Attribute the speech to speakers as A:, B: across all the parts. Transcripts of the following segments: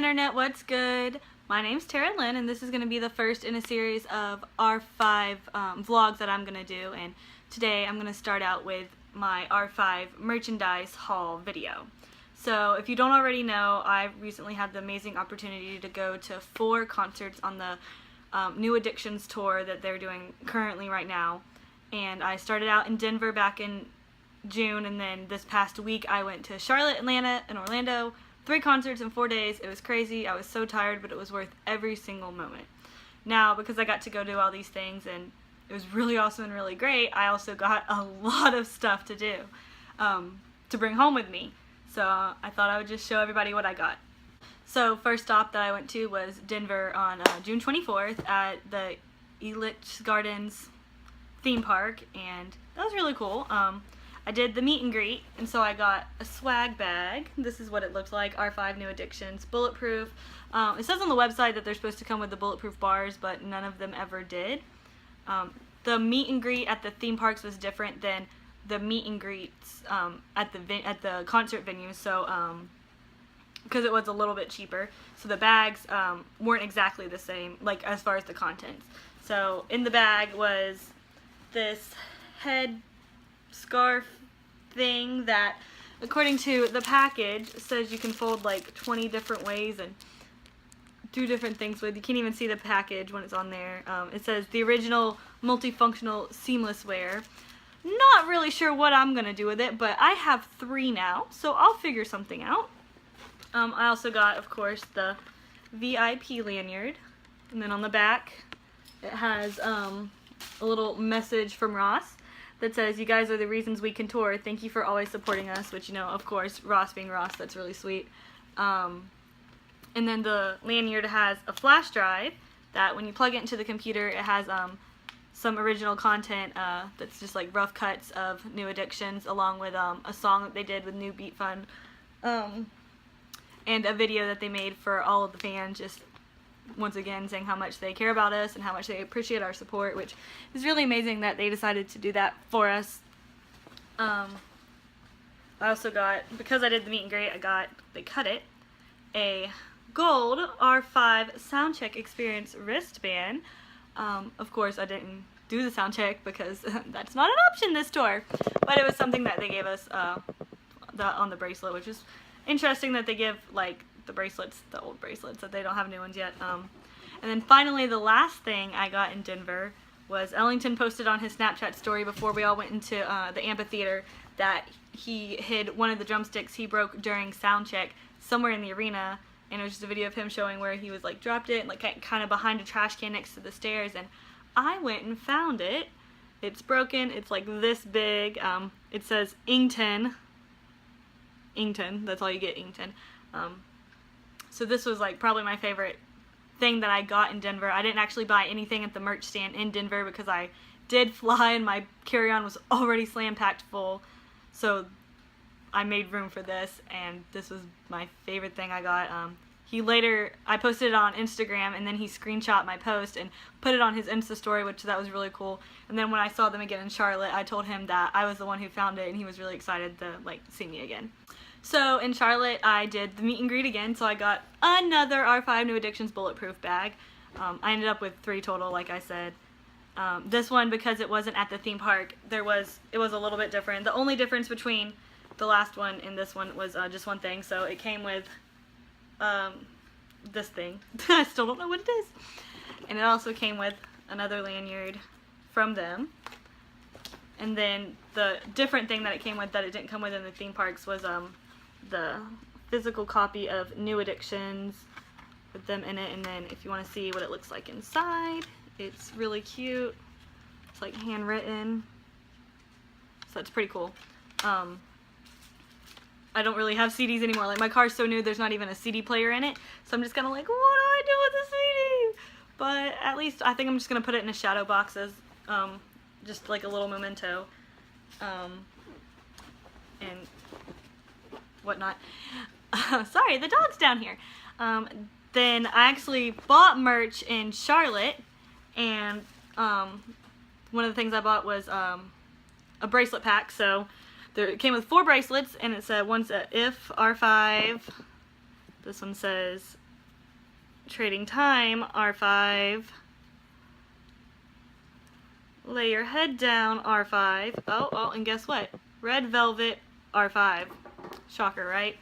A: Internet, what's good? My name's Tara Lynn, and this is going to be the first in a series of R5 vlogs that I'm going to do, and today I'm going to start out with my R5 merchandise haul video. So if you don't already know, I recently had the amazing opportunity to go to 4 concerts on the New Addictions tour that they're doing currently right now, and I started out in Denver back in June, and then this past week I went to Charlotte, Atlanta, and Orlando. 3 concerts in 4 days. It was crazy. I was so tired, but it was worth every single moment. Now, because I got to go do all these things and it was really awesome and really great, I also got a lot of stuff to do to bring home with me. So I thought I would just show everybody what I got. So first stop that I went to was Denver on June 24th at the Elitch Gardens theme park, and that was really cool. I did the meet and greet, and so I got a swag bag. This is what it looked like, R5 New Addictions, bulletproof. It says on the website that they're supposed to come with the bulletproof bars, but none of them ever did. The meet and greet at the theme parks was different than the meet and greets at the concert venue, so because it was a little bit cheaper. So the bags weren't exactly the same, like as far as the contents. So in the bag was this head scarf thing that, according to the package, says you can fold like 20 different ways and do different things with. You can't even see the package when it's on there. It says the original multifunctional seamless wear. Not really sure what I'm gonna do with it, but I have 3 now, so I'll figure something out. I also got, of course, the VIP lanyard, and then on the back it has a little message from Ross that says, "You guys are the reasons we can tour. Thank you for always supporting us," which, you know, of course, Ross being Ross, that's really sweet. And then the lanyard has a flash drive that when you plug it into the computer, it has some original content that's just like rough cuts of New Addictions, along with a song that they did with New Beat Fund, and a video that they made for all of the fans, just once again saying how much they care about us and how much they appreciate our support, which is really amazing that they decided to do that for us. I also got, because I did the meet and greet, they cut it, a gold R5 Soundcheck Experience wristband. Of course I didn't do the sound check because that's not an option this tour, but it was something that they gave us on the bracelet, which is interesting that they give like the bracelets, the old bracelets, that they don't have new ones yet. And then finally, the last thing I got in Denver was Ellington posted on his Snapchat story before we all went into the amphitheater that he hid one of the drumsticks he broke during sound check somewhere in the arena, and it was just a video of him showing where he was like dropped it, like kind of behind a trash can next to the stairs, and I went and found it. It's broken. It's like this big. It says Ington. That's all you get, Ington. So this was like probably my favorite thing that I got in Denver. I didn't actually buy anything at the merch stand in Denver because I did fly and my carry-on was already slam-packed full. So I made room for this, and this was my favorite thing I got. I posted it on Instagram, and then he screenshot my post and put it on his Insta story, which that was really cool. And then when I saw them again in Charlotte, I told him that I was the one who found it, and he was really excited to like see me again. So in Charlotte, I did the meet and greet again, so I got another R5 New Addictions bulletproof bag. I ended up with 3 total, like I said. This one, because it wasn't at the theme park, it was a little bit different. The only difference between the last one and this one was just one thing. So it came with this thing. I still don't know what it is. And it also came with another lanyard from them. And then the different thing that it came with that it didn't come with in the theme parks was the physical copy of New Addictions with them in it. And then if you want to see what it looks like inside, it's really cute. It's like handwritten, so it's pretty cool. I don't really have CDs anymore. Like, my car's so new, there's not even a CD player in it, so I'm just kind of like, what do I do with the CD? But at least I think I'm just gonna put it in a shadow box as just like a little memento and whatnot. Sorry, the dog's down here. Then I actually bought merch in Charlotte, and one of the things I bought was a bracelet pack. So it came with 4 bracelets, and it said, one said If R5, this one says Trading Time, R5. Lay Your Head Down, R5. Oh, and guess what? Red Velvet, R5. Shocker, right?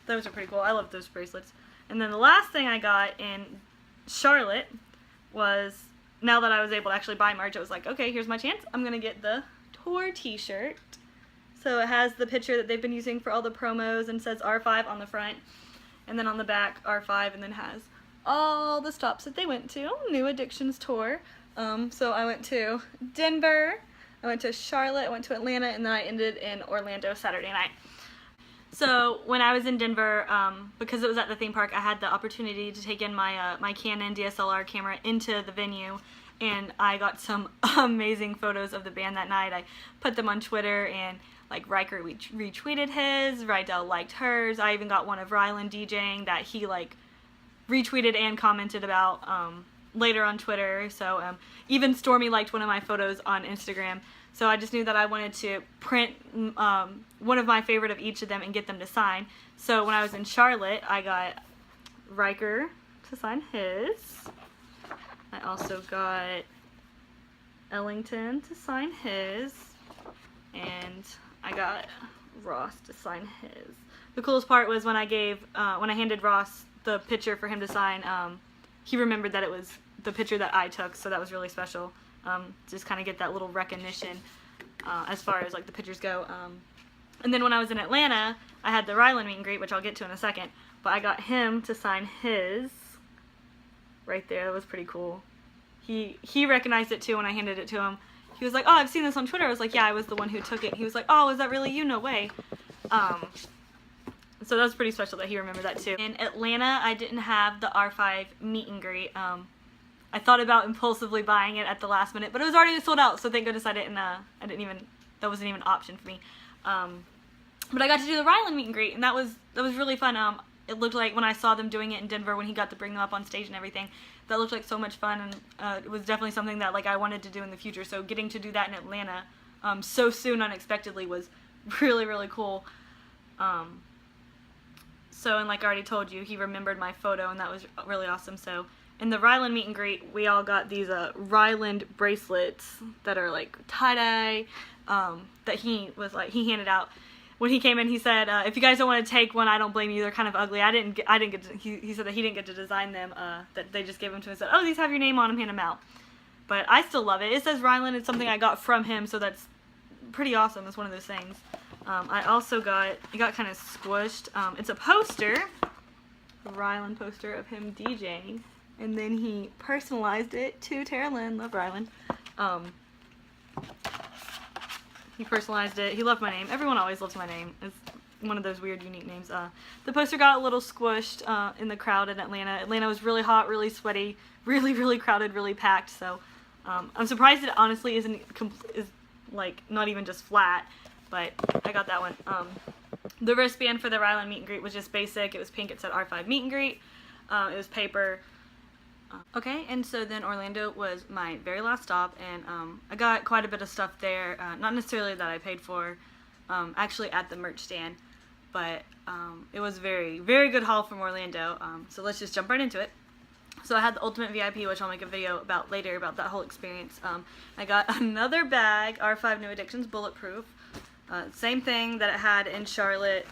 A: Those are pretty cool. I love those bracelets. And then the last thing I got in Charlotte was, now that I was able to actually buy merch, it was like, okay, here's my chance. I'm going to get the tour t-shirt. So it has the picture that they've been using for all the promos and says R5 on the front. And then on the back, R5, and then has all the stops that they went to. New Addictions Tour. So I went to Denver, I went to Charlotte, I went to Atlanta, and then I ended in Orlando Saturday night. So when I was in Denver, because it was at the theme park, I had the opportunity to take in my my Canon DSLR camera into the venue, and I got some amazing photos of the band that night. I put them on Twitter, and like Riker retweeted his, Rydell liked hers. I even got one of Ryland DJing that he like retweeted and commented about later on Twitter. So even Stormy liked one of my photos on Instagram. So I just knew that I wanted to print one of my favorite of each of them and get them to sign. So when I was in Charlotte, I got Riker to sign his. I also got Ellington to sign his. And I got Ross to sign his. The coolest part was when I handed Ross the picture for him to sign, he remembered that it was the picture that I took, so that was really special. Just kind of get that little recognition as far as like the pictures go. And then when I was in Atlanta, I had the Ryland meet and greet, which I'll get to in a second, but I got him to sign his right there. That was pretty cool. He recognized it too when I handed it to him. He was like, oh, I've seen this on Twitter. I was like, yeah, I was the one who took it. He was like, oh, was that really you? No way. So that was pretty special that he remembered that too. In Atlanta, I didn't have the R5 meet and greet. I thought about impulsively buying it at the last minute, but it was already sold out, so thank goodness I didn't that wasn't even an option for me. But I got to do the Ryland meet and greet, and that was really fun. It looked like when I saw them doing it in Denver when he got to bring them up on stage and everything, that looked like so much fun, and it was definitely something that like I wanted to do in the future. So getting to do that in Atlanta so soon unexpectedly was really, really cool. So, and like I already told you, he remembered my photo, and that was really awesome. So in the Ryland meet and greet, we all got these Ryland bracelets that are like tie-dye, that he handed out. When he came in, he said, if you guys don't want to take one, I don't blame you. They're kind of ugly. I didn't get to, he said that he didn't get to design them, that they just gave them to him and said, oh, these have your name on them, hand them out. But I still love it. It says Ryland. It's something I got from him, so that's pretty awesome. It's one of those things. I also it got kind of squished. It's a poster, a Ryland poster of him DJing, and then he personalized it to Tara Lynn. Love Ryland. He personalized it. He loved my name. Everyone always loves my name. It's one of those weird, unique names. The poster got a little squished in the crowd in Atlanta. Atlanta was really hot, really sweaty, really, really crowded, really packed. So I'm surprised it honestly is like not even just flat. But I got that one. The wristband for the Ryland meet and greet was just basic. It was pink. It said R5 meet and greet. It was paper. Okay, and so then Orlando was my very last stop, and I got quite a bit of stuff there. Not necessarily that I paid for, actually at the merch stand, but it was a very, very good haul from Orlando. So let's just jump right into it. So I had the Ultimate VIP, which I'll make a video about later, about that whole experience. I got another bag, R5 New Addictions Bulletproof. Same thing that it had in Charlotte,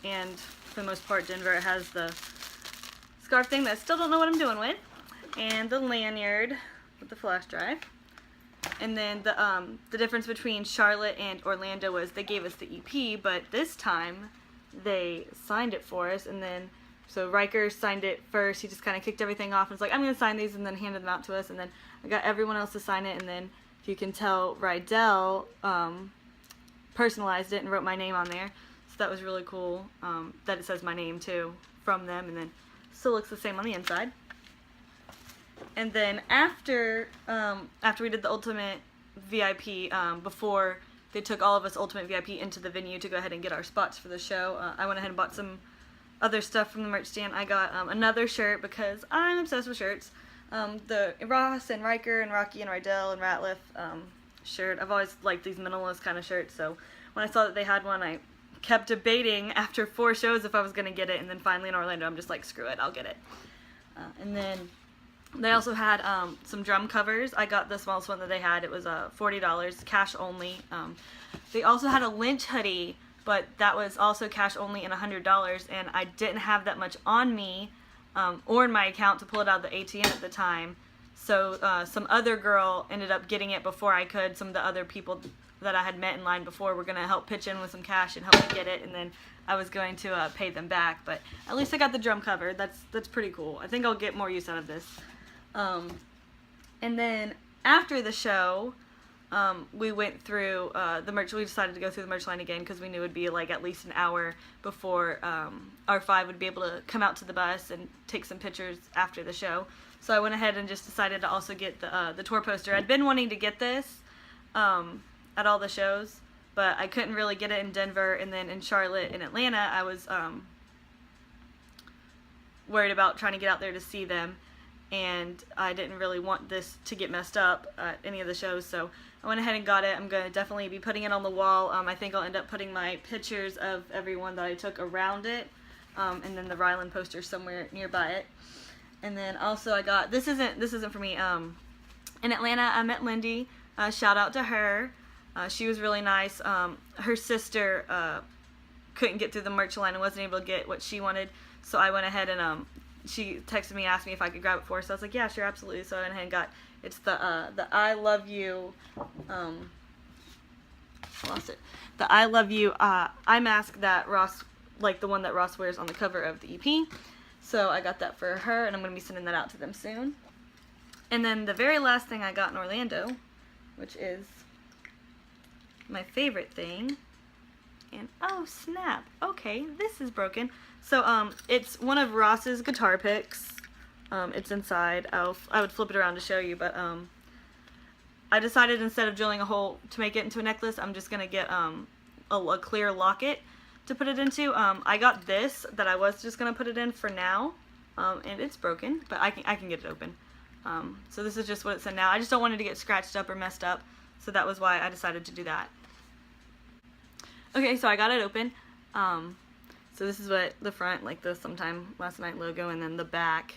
A: and for the most part Denver. It has the scarf thing that I still don't know what I'm doing with, and the lanyard with the flash drive. And then the difference between Charlotte and Orlando was they gave us the EP, but this time they signed it for us. And then so Riker signed it first. He just kind of kicked everything off and was like, I'm going to sign these, and then handed them out to us. And then I got everyone else to sign it, and then if you can tell, Rydell personalized it and wrote my name on there. So that was really cool, that it says my name too from them, and then still looks the same on the inside. And then after we did the Ultimate VIP, before they took all of us Ultimate VIP into the venue to go ahead and get our spots for the show, I went ahead and bought some other stuff from the merch stand. I got another shirt because I'm obsessed with shirts. The Ross and Riker and Rocky and Rydell and Ratliff shirt. I've always liked these minimalist kind of shirts, so when I saw that they had one, I kept debating after 4 shows if I was going to get it, and then finally in Orlando I'm just like, screw it, I'll get it. And then they also had some drum covers. I got the smallest one that they had. It was $40, cash only. They also had a Lynch hoodie, but that was also cash only and $100, and I didn't have that much on me or in my account to pull it out of the ATM at the time. So some other girl ended up getting it before I could. Some of the other people that I had met in line before were going to help pitch in with some cash and help me get it, and then I was going to pay them back. But at least I got the drum cover. That's pretty cool. I think I'll get more use out of this. And then after the show, we went through the merch. We decided to go through the merch line again because we knew it would be like at least an hour before R5 would be able to come out to the bus and take some pictures after the show. So I went ahead and just decided to also get the tour poster. I'd been wanting to get this at all the shows, but I couldn't really get it in Denver, and then in Charlotte and Atlanta I was worried about trying to get out there to see them, and I didn't really want this to get messed up at any of the shows, so I went ahead and got it. I'm going to definitely be putting it on the wall. I think I'll end up putting my pictures of everyone that I took around it, and then the Ryland poster somewhere nearby it. And then also I got, this isn't for me, in Atlanta I met Lindy. Shout out to her. She was really nice. Her sister couldn't get through the merch line and wasn't able to get what she wanted, so I went ahead and she texted me, asked me if I could grab it for her, so I was like, yeah, sure, absolutely. So I went ahead and got, it's the I Love You, I lost it, the I Love You eye mask that Ross, like the one that Ross wears on the cover of the EP. So I got that for her, and I'm going to be sending that out to them soon. And then the very last thing I got in Orlando, which is my favorite thing, and oh snap, okay, this is broken. So it's one of Ross's guitar picks. It's inside. I would flip it around to show you, but I decided instead of drilling a hole to make it into a necklace, I'm just gonna get a clear locket to put it into. I got this that I was just gonna put it in for now, and it's broken, but I can get it open. So this is just what it's in now. I just don't want it to get scratched up or messed up, so that was why I decided to do that. Okay, so I got it open. So this is what the front, like the Sometime Last Night logo, and then the back.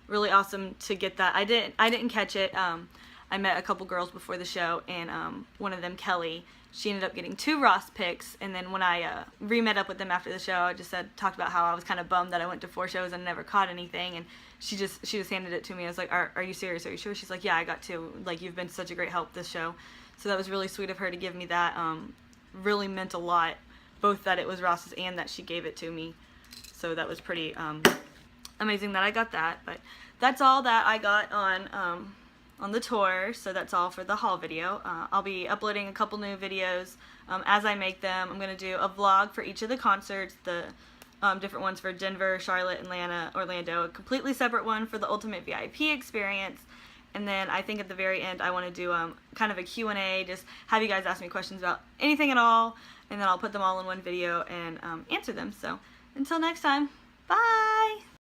A: Really awesome to get that. I didn't catch it. I met a couple girls before the show, and one of them, Kelly, she ended up getting 2 Ross picks, and then when I re-met up with them after the show, I just talked about how I was kind of bummed that I went to 4 shows and never caught anything, and she just handed it to me. I was like, are you serious? Are you sure? She's like, yeah, I got 2. Like, you've been such a great help this show. So that was really sweet of her to give me that. Really meant a lot, both that it was Ross's and that she gave it to me. So that was pretty amazing that I got that. But that's all that I got on the tour, so that's all for the haul video. I'll be uploading a couple new videos as I make them. I'm going to do a vlog for each of the concerts, the different ones for Denver, Charlotte, Atlanta, Orlando, a completely separate one for the Ultimate VIP experience, and then I think at the very end I want to do kind of a Q&A, just have you guys ask me questions about anything at all, and then I'll put them all in one video and answer them. So until next time, bye!